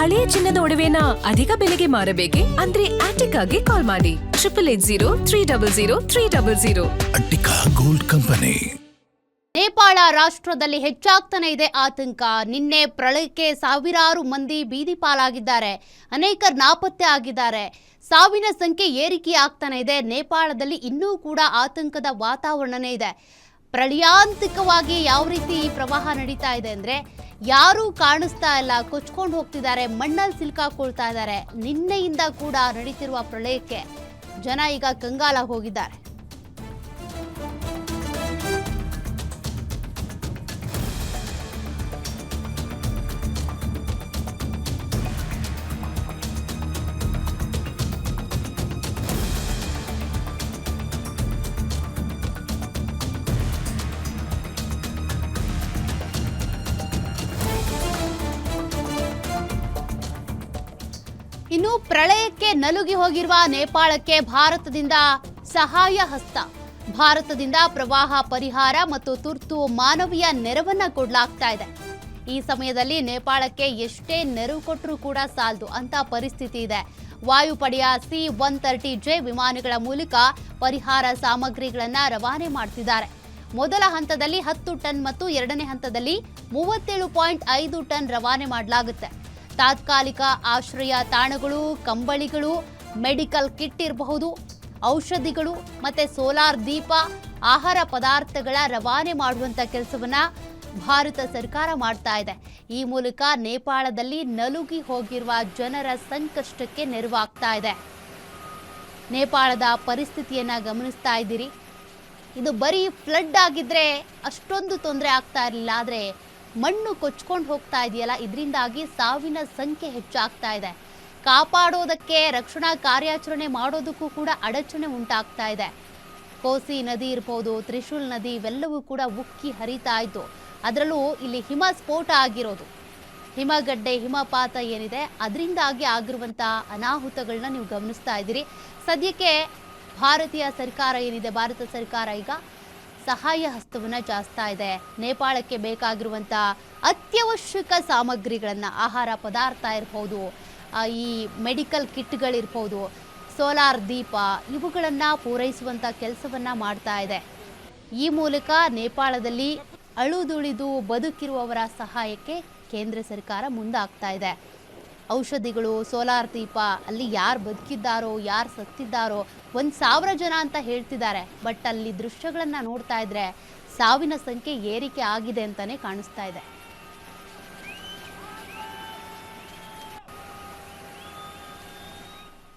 ಹಳೆಯ ಚಿನ್ನದ ಒಡವೆನ ಅಧಿಕ ಬೆಲೆಗೆ ಮಾರಬೇಕೆ? ಅಂದ್ರೆ ಆಟಿಕಾಗೆ ಕಾಲ್ ಮಾಡಿ 8880 ಅಟ್ಟಿಕಾ ಗೋಲ್ಡ್ ಕಂಪನಿ. ನೇಪಾಳ ರಾಷ್ಟ್ರದಲ್ಲಿ ಹೆಚ್ಚಾಗ್ತಾನೆ ಇದೆ ಆತಂಕ. ನಿನ್ನೆ ಪ್ರಳಯಕ್ಕೆ ಸಾವಿರಾರು ಮಂದಿ ಬೀದಿ ಪಾಲಾಗಿದ್ದಾರೆ, ಅನೇಕರು ನಾಪತ್ತೆ ಆಗಿದ್ದಾರೆ. ಸಾವಿನ ಸಂಖ್ಯೆ ಏರಿಕೆ ಆಗ್ತಾನೆ ಇದೆ. ನೇಪಾಳದಲ್ಲಿ ಇನ್ನೂ ಕೂಡ ಆತಂಕದ ವಾತಾವರಣನೇ ಇದೆ. ಪ್ರಳಯಾಂತಿಕವಾಗಿ ಯಾವ ರೀತಿ ಈ ಪ್ರವಾಹ ನಡೀತಾ ಇದೆ ಅಂದರೆ ಯಾರೂ ಕಾಣಿಸ್ತಾ ಇಲ್ಲ, ಕೊಚ್ಕೊಂಡು ಹೋಗ್ತಿದ್ದಾರೆ, ಮಣ್ಣಲ್ಲಿ ಸಿಲುಕಾಕೊಳ್ತಾ ಇದ್ದಾರೆ. ನಿನ್ನೆಯಿಂದ ಕೂಡ ನಡೀತಿರುವ ಪ್ರಳಯಕ್ಕೆ ಜನ ಈಗ ಕಂಗಾಲ ಹೋಗಿದ್ದಾರೆ. ಇನ್ನು ಪ್ರಳಯಕ್ಕೆ ನಲುಗಿ ಹೋಗಿರುವ ನೇಪಾಳಕ್ಕೆ ಭಾರತದಿಂದ ಸಹಾಯ ಹಸ್ತ. ಭಾರತದಿಂದ ಪ್ರವಾಹ ಪರಿಹಾರ ಮತ್ತು ತುರ್ತು ಮಾನವೀಯ ನೆರವನ್ನ ಕೊಡಲಾಗ್ತಾ ಇದೆ. ಈ ಸಮಯದಲ್ಲಿ ನೇಪಾಳಕ್ಕೆ ಎಷ್ಟೇ ನೆರವು ಕೊಟ್ಟರೂ ಕೂಡ ಸಾಲದು ಅಂತ ಪರಿಸ್ಥಿತಿ ಇದೆ. ವಾಯುಪಡೆಯ C-130J ವಿಮಾನಗಳ ಮೂಲಕ ಪರಿಹಾರ ಸಾಮಗ್ರಿಗಳನ್ನ ರವಾನೆ ಮಾಡ್ತಿದ್ದಾರೆ. ಮೊದಲ ಹಂತದಲ್ಲಿ 10 ಟನ್ ಮತ್ತು ಎರಡನೇ ಹಂತದಲ್ಲಿ 37.5 ಟನ್ ರವಾನೆ ಮಾಡಲಾಗುತ್ತೆ. ತಾತ್ಕಾಲಿಕ ಆಶ್ರಯ ತಾಣಗಳು, ಕಂಬಳಿಗಳು, ಮೆಡಿಕಲ್ ಕಿಟ್ ಇರಬಹುದು, ಔಷಧಿಗಳು ಮತ್ತೆ ಸೋಲಾರ್ ದೀಪ, ಆಹಾರ ಪದಾರ್ಥಗಳ ರವಾನೆ ಮಾಡುವಂತ ಕೆಲಸವನ್ನ ಭಾರತ ಸರ್ಕಾರ ಮಾಡ್ತಾ ಇದೆ. ಈ ಮೂಲಕ ನೇಪಾಳದಲ್ಲಿ ನಲುಗಿ ಹೋಗಿರುವ ಜನರ ಸಂಕಷ್ಟಕ್ಕೆ ನೆರವಾಗ್ತಾ ಇದೆ. ನೇಪಾಳದ ಪರಿಸ್ಥಿತಿಯನ್ನ ಗಮನಿಸ್ತಾ ಇದ್ದೀರಿ. ಇದು ಬರೀ ಫ್ಲಡ್ ಆಗಿದ್ರೆ ಅಷ್ಟೊಂದು ತೊಂದರೆ ಆಗ್ತಾ ಇರಲಿಲ್ಲ, ಆದರೆ ಮಣ್ಣು ಕೊಚ್ಕೊಂಡು ಹೋಗ್ತಾ ಇದೆಯಲ್ಲ, ಇದರಿಂದಾಗಿ ಸಾವಿನ ಸಂಖ್ಯೆ ಹೆಚ್ಚಾಗ್ತಾ ಇದೆ. ಕಾಪಾಡೋದಕ್ಕೆ, ರಕ್ಷಣಾ ಕಾರ್ಯಾಚರಣೆ ಮಾಡೋದಕ್ಕೂ ಕೂಡ ಅಡಚಣೆ ಉಂಟಾಗ್ತಾ ಇದೆ. ಕೋಸಿ ನದಿ ಇರ್ಬೋದು, ತ್ರಿಶೂಲ್ ನದಿ ಇವೆಲ್ಲವೂ ಕೂಡ ಉಕ್ಕಿ ಹರಿತಾ ಇದ್ದು, ಅದರಲ್ಲೂ ಇಲ್ಲಿ ಹಿಮ ಸ್ಫೋಟ ಆಗಿರೋದು, ಹಿಮಗಡ್ಡೆ ಹಿಮಪಾತ ಏನಿದೆ ಅದರಿಂದಾಗಿ ಆಗಿರುವಂಥ ಅನಾಹುತಗಳನ್ನ ನೀವು ಗಮನಿಸ್ತಾ ಇದ್ದೀರಿ. ಸದ್ಯಕ್ಕೆ ಭಾರತೀಯ ಸರ್ಕಾರ ಏನಿದೆ, ಭಾರತ ಸರ್ಕಾರ ಈಗ ಸಹಾಯ ಹಸ್ತವನ್ನು ಚಾಚ್ತಾ ಇದೆ. ನೇಪಾಳಕ್ಕೆ ಬೇಕಾಗಿರುವಂಥ ಅತ್ಯವಶ್ಯಕ ಸಾಮಗ್ರಿಗಳನ್ನು, ಆಹಾರ ಪದಾರ್ಥ ಇರ್ಬೋದು, ಈ ಮೆಡಿಕಲ್ ಕಿಟ್ಗಳಿರ್ಬೋದು, ಸೋಲಾರ್ ದೀಪ ಇವುಗಳನ್ನು ಪೂರೈಸುವಂಥ ಕೆಲಸವನ್ನು ಮಾಡ್ತಾ ಇದೆ. ಈ ಮೂಲಕ ನೇಪಾಳದಲ್ಲಿ ಅಳುದುಳಿದು ಬದುಕಿರುವವರ ಸಹಾಯಕ್ಕೆ ಕೇಂದ್ರ ಸರ್ಕಾರ ಮುಂದಾಗ್ತಾ ಇದೆ. ಔಷಧಿಗಳು, ಸೋಲಾರ್ ದೀಪ, ಅಲ್ಲಿ ಯಾರು ಬದುಕಿದ್ದಾರೋ ಯಾರು ಸತ್ತಿದ್ದಾರೋ 1,000 ಜನ ಅಂತ ಹೇಳ್ತಿದ್ದಾರೆ. ಬಟ್ ಅಲ್ಲಿ ದೃಶ್ಯಗಳನ್ನು ನೋಡ್ತಾ ಇದ್ರೆ ಸಾವಿನ ಸಂಖ್ಯೆ ಏರಿಕೆ ಆಗಿದೆ ಅಂತಲೇ ಕಾಣಿಸ್ತಾ ಇದೆ.